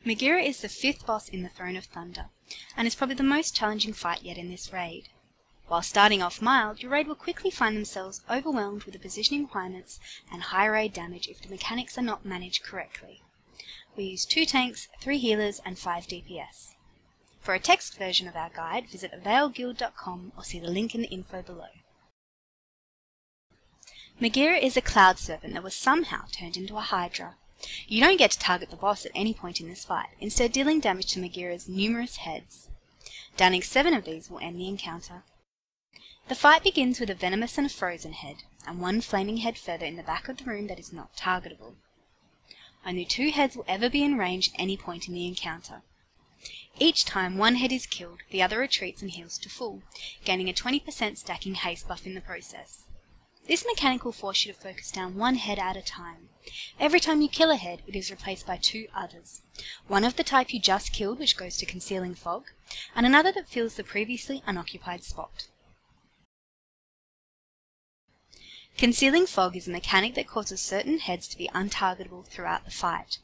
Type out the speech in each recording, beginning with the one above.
Megaera is the 5th boss in the Throne of Thunder, and is probably the most challenging fight yet in this raid. While starting off mild, your raid will quickly find themselves overwhelmed with the positioning requirements and high raid damage if the mechanics are not managed correctly. We use 2 tanks, 3 healers and 5 DPS. For a text version of our guide, visit availedguild.com or see the link in the info below. Megaera is a cloud serpent that was somehow turned into a hydra. You don't get to target the boss at any point in this fight, instead dealing damage to Megaera's numerous heads. Downing 7 of these will end the encounter. The fight begins with a venomous and a frozen head, and 1 flaming head further in the back of the room that is not targetable. Only 2 heads will ever be in range at any point in the encounter. Each time 1 head is killed, the other retreats and heals to full, gaining a 20% stacking haste buff in the process. This mechanic will force you to focus down 1 head at a time. Every time you kill a head, it is replaced by 2 others. One of the type you just killed, which goes to Concealing Fog, and another that fills the previously unoccupied spot. Concealing Fog is a mechanic that causes certain heads to be untargetable throughout the fight.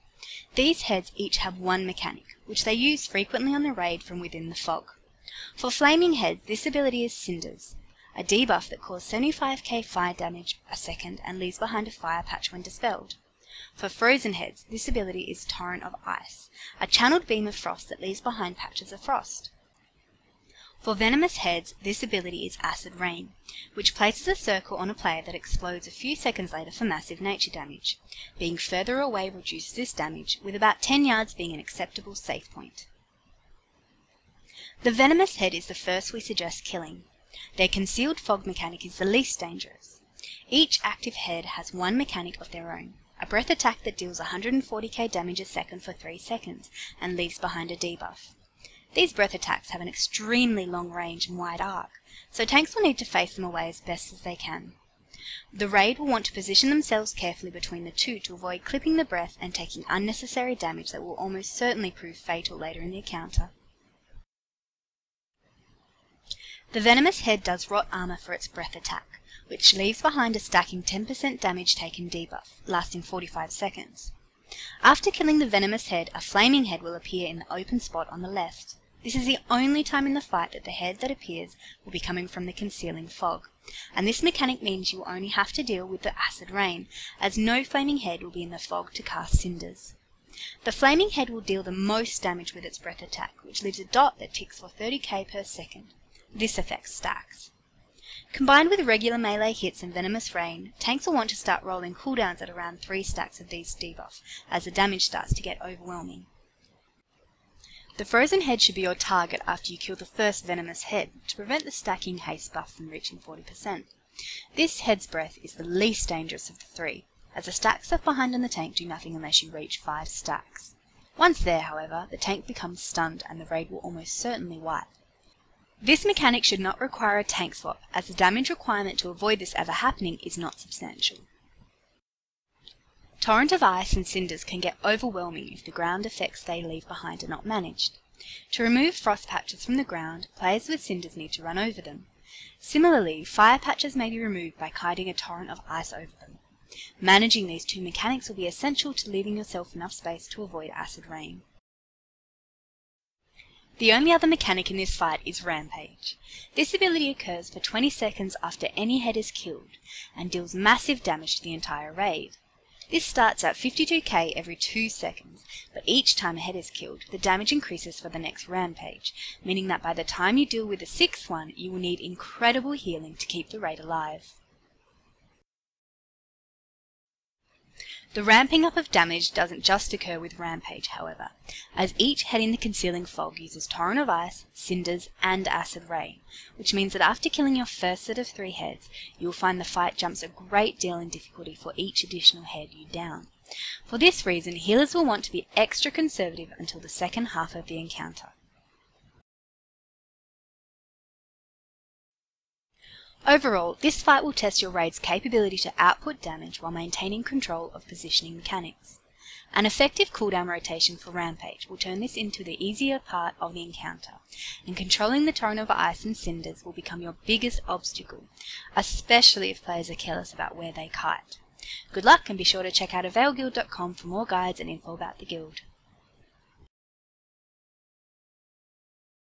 These heads each have 1 mechanic, which they use frequently on the raid from within the fog. For flaming heads, this ability is Cinders, a debuff that causes 75k fire damage a second and leaves behind a fire patch when dispelled. For frozen heads, this ability is Torrent of Ice, a channeled beam of frost that leaves behind patches of frost. For venomous heads, this ability is Acid Rain, which places a circle on a player that explodes a few seconds later for massive nature damage. Being further away reduces this damage, with about 10 yards being an acceptable safe point. The venomous head is the first we suggest killing. Their Concealed Fog mechanic is the least dangerous. Each active head has 1 mechanic of their own, a breath attack that deals 140k damage a second for 3 seconds and leaves behind a debuff. These breath attacks have an extremely long range and wide arc, so tanks will need to face them away as best as they can. The raid will want to position themselves carefully between the 2 to avoid clipping the breath and taking unnecessary damage that will almost certainly prove fatal later in the encounter. The venomous head does Rot Armor for its breath attack, which leaves behind a stacking 10% damage taken debuff, lasting 45 seconds. After killing the venomous head, a flaming head will appear in the open spot on the left. This is the only time in the fight that the head that appears will be coming from the Concealing Fog, and this mechanic means you will only have to deal with the Acid Rain, as no flaming head will be in the fog to cast Cinders. The flaming head will deal the most damage with its breath attack, which leaves a dot that ticks for 30k per second. This effect stacks. Combined with regular melee hits and venomous rain, tanks will want to start rolling cooldowns at around 3 stacks of these debuffs, as the damage starts to get overwhelming. The frozen head should be your target after you kill the first venomous head, to prevent the stacking haste buff from reaching 40%. This head's breath is the least dangerous of the 3, as the stacks left behind in the tank do nothing unless you reach 5 stacks. Once there, however, the tank becomes stunned and the raid will almost certainly wipe. This mechanic should not require a tank swap, as the damage requirement to avoid this ever happening is not substantial. Torrent of Ice and Cinders can get overwhelming if the ground effects they leave behind are not managed. To remove frost patches from the ground, players with Cinders need to run over them. Similarly, fire patches may be removed by kiting a Torrent of Ice over them. Managing these 2 mechanics will be essential to leaving yourself enough space to avoid Acid Rain. The only other mechanic in this fight is Rampage. This ability occurs for 20 seconds after any head is killed, and deals massive damage to the entire raid. This starts at 52k every 2 seconds, but each time a head is killed, the damage increases for the next Rampage, meaning that by the time you deal with the 6th one, you will need incredible healing to keep the raid alive. The ramping up of damage doesn't just occur with Rampage, however, as each head in the Concealing Fog uses Torrent of Ice, Cinders, and Acid Rain, which means that after killing your first set of 3 heads, you will find the fight jumps a great deal in difficulty for each additional head you down. For this reason, healers will want to be extra conservative until the second half of the encounter. Overall, this fight will test your raid's capability to output damage while maintaining control of positioning mechanics. An effective cooldown rotation for Rampage will turn this into the easier part of the encounter, and controlling the Torrent of Ice and Cinders will become your biggest obstacle, especially if players are careless about where they kite. Good luck, and be sure to check out availguild.com for more guides and info about the guild.